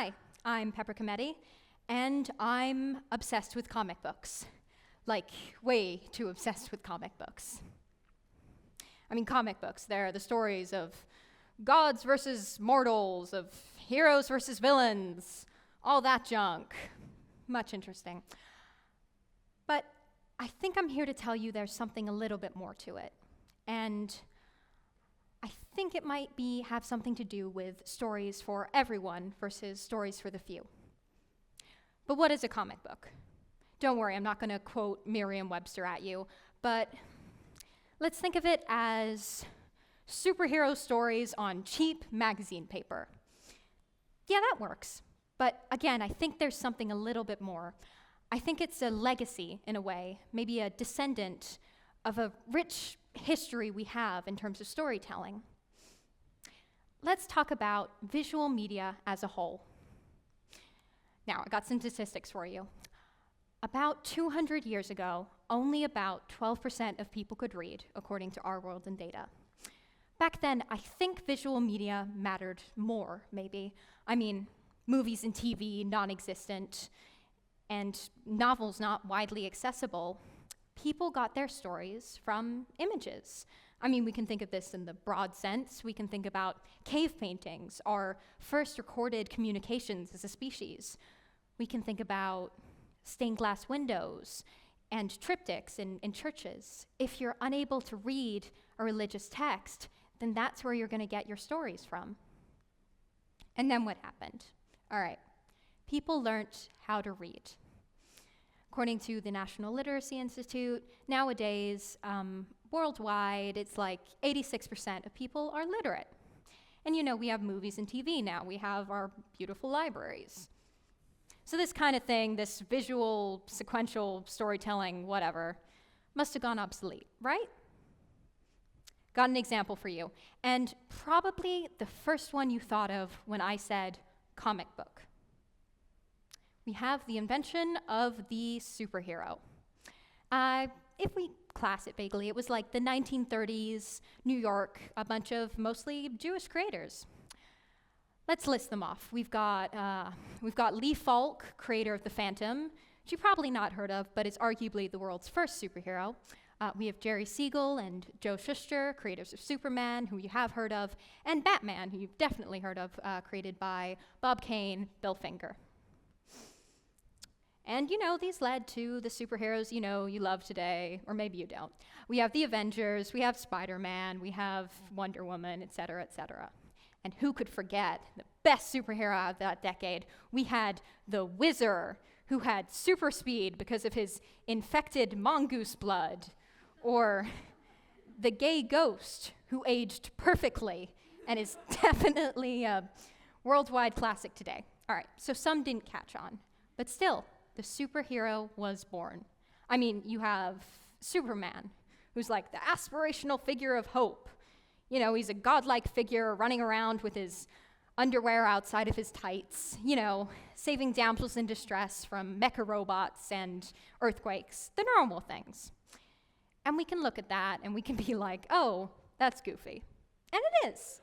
Hi, I'm Pepper Cometti, and I'm obsessed with comic books. Like, way too obsessed with comic books. I mean, comic books, they're the stories of gods versus mortals, of heroes versus villains, all that junk. Much interesting. But I think I'm here to tell you there's something a little bit more to it. And I think it might have something to do with stories for everyone versus stories for the few. But what is a comic book? Don't worry, I'm not going to quote Merriam-Webster at you, but let's think of it as superhero stories on cheap magazine paper. Yeah, that works. But again, I think there's something a little bit more. I think it's a legacy, in a way, maybe a descendant of a rich history we have in terms of storytelling. Let's talk about visual media as a whole. Now, I got some statistics for you. About 200 years ago, only about 12% of people could read, according to Our World in Data. Back then, I think visual media mattered more, maybe. I mean, movies and TV, non-existent, and novels not widely accessible. People got their stories from images. I mean, we can think of this in the broad sense. We can think about cave paintings, our first recorded communications as a species. We can think about stained glass windows and triptychs in churches. If you're unable to read a religious text, then that's where you're going to get your stories from. And then what happened? All right, people learned how to read. According to the National Literacy Institute, nowadays, worldwide, it's like 86% of people are literate. And you know, we have movies and TV now. We have our beautiful libraries. So this kind of thing, this visual, sequential storytelling, whatever, must have gone obsolete, right? Got an example for you. And probably the first one you thought of when I said comic book. We have the invention of the superhero. If we class it vaguely, it was like the 1930s, New York, a bunch of mostly Jewish creators. Let's list them off. We've got Lee Falk, creator of The Phantom, which you've probably not heard of, but is arguably the world's first superhero. We have Jerry Siegel and Joe Shuster, creators of Superman, who you have heard of, and Batman, who you've definitely heard of, created by Bob Kane, Bill Finger. And you know, these led to the superheroes you know you love today, or maybe you don't. We have the Avengers, we have Spider-Man, we have Wonder Woman, et cetera, et cetera. And who could forget the best superhero of that decade? We had the Wizard, who had super speed because of his infected mongoose blood, or the gay ghost, who aged perfectly and is definitely a worldwide classic today. All right, so some didn't catch on, but still, the superhero was born. I mean, you have Superman, who's like the aspirational figure of hope. You know, he's a godlike figure running around with his underwear outside of his tights, you know, saving damsels in distress from mecha robots and earthquakes, the normal things. And we can look at that and we can be like, oh, that's goofy. And it is.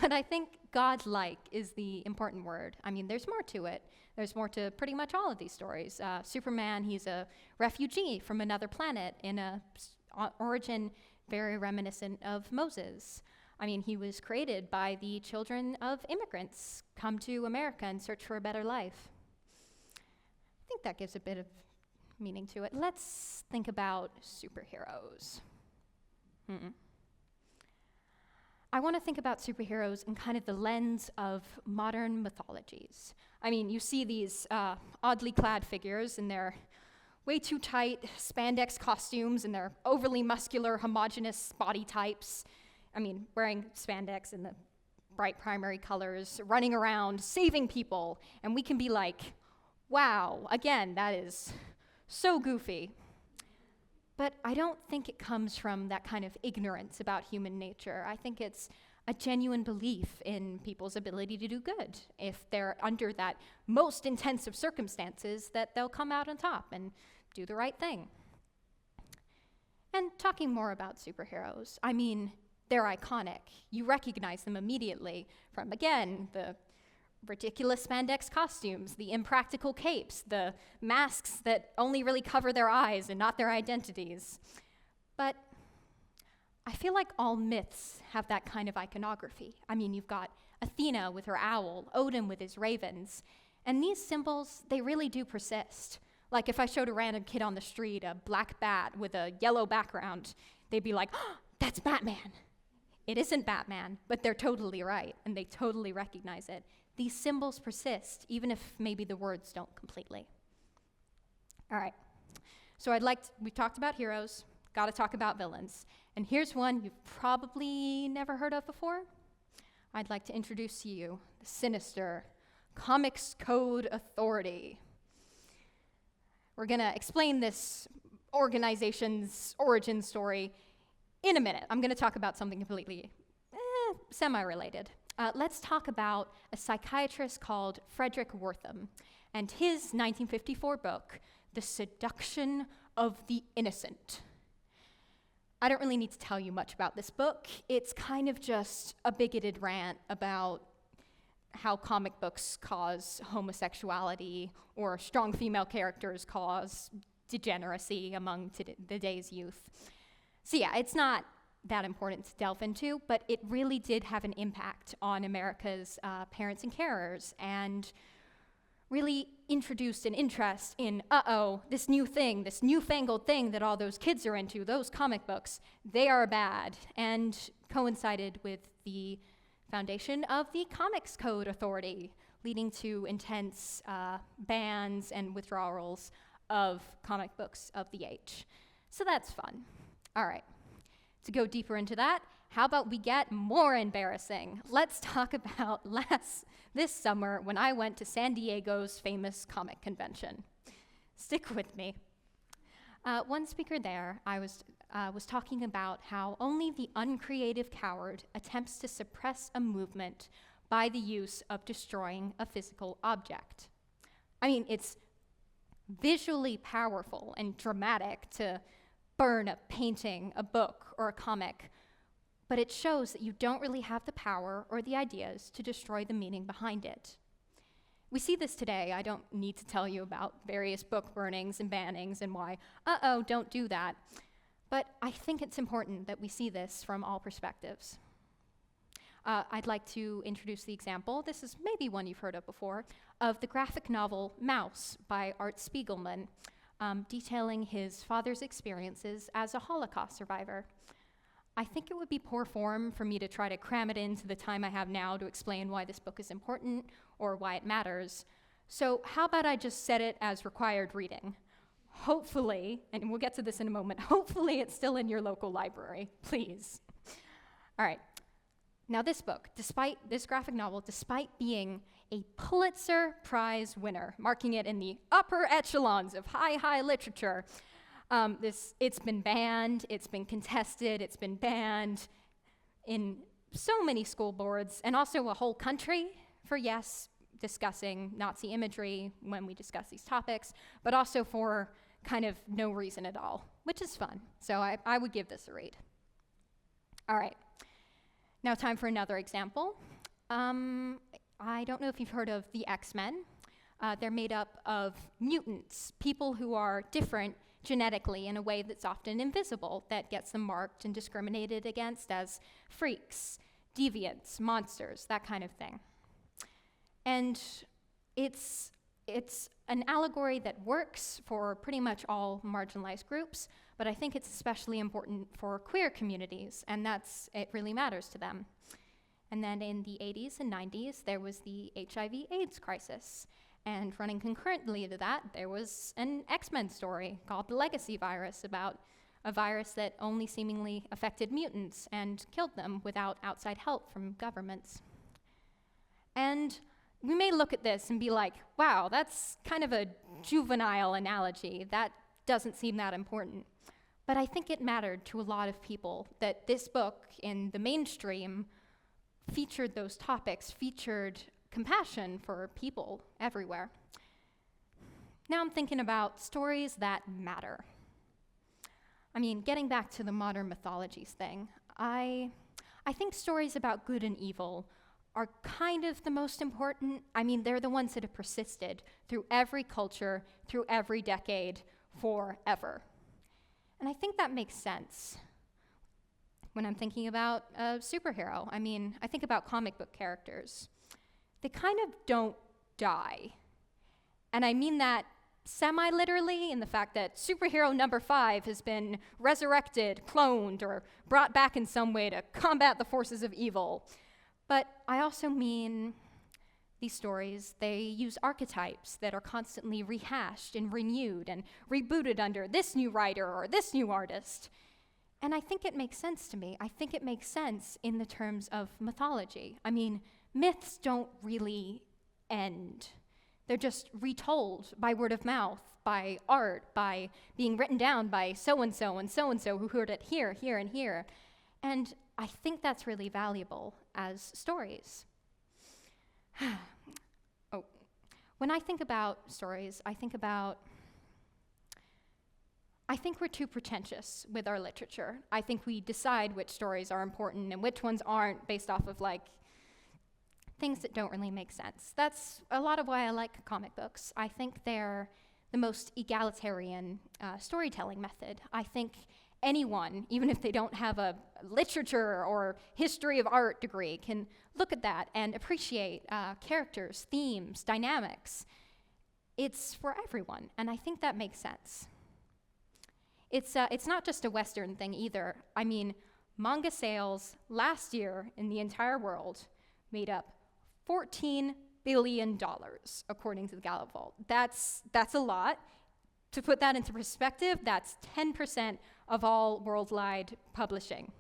But I think godlike is the important word. I mean, there's more to it. There's more to pretty much all of these stories. Superman, he's a refugee from another planet in a origin very reminiscent of Moses. I mean, he was created by the children of immigrants come to America and search for a better life. I think that gives a bit of meaning to it. Let's think about superheroes. I want to think about superheroes in kind of the lens of modern mythologies. I mean, you see these oddly clad figures in their way too tight spandex costumes and their overly muscular, homogeneous body types. I mean, wearing spandex in the bright primary colors, running around, saving people, and we can be like, wow, again, that is so goofy. But I don't think it comes from that kind of ignorance about human nature. I think it's a genuine belief in people's ability to do good. If they're under that most intensive circumstances, that they'll come out on top and do the right thing. And talking more about superheroes, I mean, they're iconic. You recognize them immediately from, again, the ridiculous spandex costumes, the impractical capes, the masks that only really cover their eyes and not their identities. But I feel like all myths have that kind of iconography. I mean, you've got Athena with her owl, Odin with his ravens, and these symbols, they really do persist. Like if I showed a random kid on the street a black bat with a yellow background, they'd be like, oh, that's Batman. It isn't Batman, but they're totally right, and they totally recognize it. These symbols persist, even if maybe the words don't completely. All right, so we've talked about heroes, gotta talk about villains. And here's one you've probably never heard of before. I'd like to introduce to you the sinister Comics Code Authority. We're gonna explain this organization's origin story in a minute. I'm gonna talk about something completely semi-related. Let's talk about a psychiatrist called Frederick Wortham and his 1954 book, The Seduction of the Innocent. I don't really need to tell you much about this book. It's kind of just a bigoted rant about how comic books cause homosexuality or strong female characters cause degeneracy among the day's youth. So yeah, it's not that important to delve into, but it really did have an impact on America's parents and carers, and really introduced an interest in, this new thing, this newfangled thing that all those kids are into, those comic books, they are bad, and coincided with the foundation of the Comics Code Authority, leading to intense bans and withdrawals of comic books of the age. So that's fun. All right. To go deeper into that, how about we get more embarrassing? Let's talk about this summer when I went to San Diego's famous comic convention. Stick with me. One speaker there, I was talking about how only the uncreative coward attempts to suppress a movement by the use of destroying a physical object. I mean, it's visually powerful and dramatic to burn a painting, a book, or a comic, but it shows that you don't really have the power or the ideas to destroy the meaning behind it. We see this today. I don't need to tell you about various book burnings and bannings and why, don't do that. But I think it's important that we see this from all perspectives. I'd like to introduce the example, this is maybe one you've heard of before, of the graphic novel Mouse by Art Spiegelman, detailing his father's experiences as a Holocaust survivor. I think it would be poor form for me to try to cram it into the time I have now to explain why this book is important or why it matters. So how about I just set it as required reading? Hopefully, and we'll get to this in a moment, hopefully it's still in your local library, please. All right, now this book, this graphic novel, despite being a Pulitzer Prize winner, marking it in the upper echelons of high literature, it's been banned, it's been contested, it's been banned in so many school boards, and also a whole country for, yes, discussing Nazi imagery when we discuss these topics, but also for kind of no reason at all, which is fun. So I would give this a read. All right, now time for another example. I don't know if you've heard of the X-Men. They're made up of mutants, people who are different genetically in a way that's often invisible, that gets them marked and discriminated against as freaks, deviants, monsters, that kind of thing. And it's an allegory that works for pretty much all marginalized groups, but I think it's especially important for queer communities, and it really matters to them. And then in the 80s and 90s, there was the HIV/AIDS crisis. And running concurrently to that, there was an X-Men story called The Legacy Virus, about a virus that only seemingly affected mutants and killed them without outside help from governments. And we may look at this and be like, wow, that's kind of a juvenile analogy. That doesn't seem that important. But I think it mattered to a lot of people that this book in the mainstream featured those topics, featured compassion for people everywhere. Now I'm thinking about stories that matter. I mean, getting back to the modern mythologies thing, I think stories about good and evil are kind of the most important. I mean, they're the ones that have persisted through every culture, through every decade, forever. And I think that makes sense when I'm thinking about a superhero. I mean, I think about comic book characters. They kind of don't die. And I mean that semi-literally in the fact that superhero number 5 has been resurrected, cloned, or brought back in some way to combat the forces of evil. But I also mean these stories, they use archetypes that are constantly rehashed and renewed and rebooted under this new writer or this new artist. And I think it makes sense to me. I think it makes sense in the terms of mythology. I mean, myths don't really end. They're just retold by word of mouth, by art, by being written down by so-and-so and so-and-so who heard it here, here, and here. And I think that's really valuable as stories. When I think about stories, I think we're too pretentious with our literature. I think we decide which stories are important and which ones aren't based off of things that don't really make sense. That's a lot of why I like comic books. I think they're the most egalitarian storytelling method. I think anyone, even if they don't have a literature or history of art degree, can look at that and appreciate characters, themes, dynamics. It's for everyone, and I think that makes sense. It's not just a Western thing either. I mean, manga sales last year in the entire world made up $14 billion, according to the Gallup Vault. That's a lot. To put that into perspective, that's 10% of all worldwide publishing.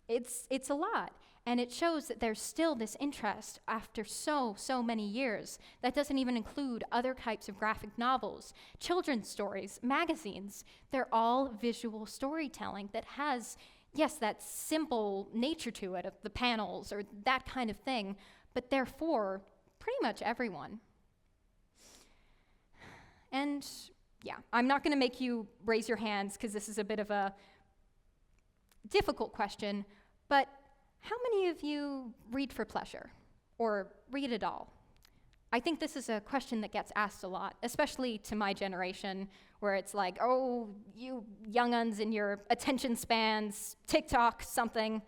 It's a lot, and it shows that there's still this interest after so many years. That doesn't even include other types of graphic novels, children's stories, magazines. They're all visual storytelling that has, yes, that simple nature to it of the panels or that kind of thing, but they're for pretty much everyone. And yeah, I'm not going to make you raise your hands because this is a bit of a difficult question, but how many of you read for pleasure or read at all? I think this is a question that gets asked a lot, especially to my generation, where it's like, oh, you young-uns in your attention spans, TikTok, something.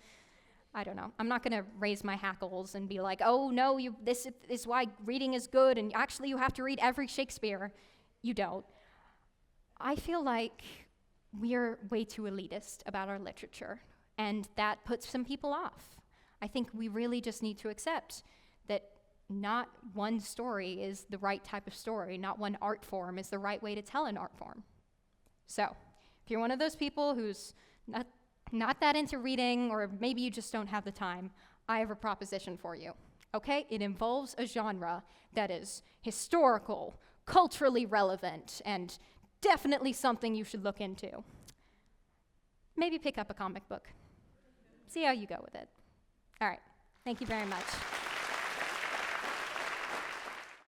I don't know. I'm not going to raise my hackles and be like, oh, no, this is why reading is good, and actually you have to read every Shakespeare. You don't. I feel like we're way too elitist about our literature, and that puts some people off. I think we really just need to accept that not one story is the right type of story, not one art form is the right way to tell an art form. So, if you're one of those people who's not that into reading, or maybe you just don't have the time, I have a proposition for you, okay? It involves a genre that is historical, culturally relevant, and definitely something you should look into. Maybe pick up a comic book. See how you go with it. All right, thank you very much.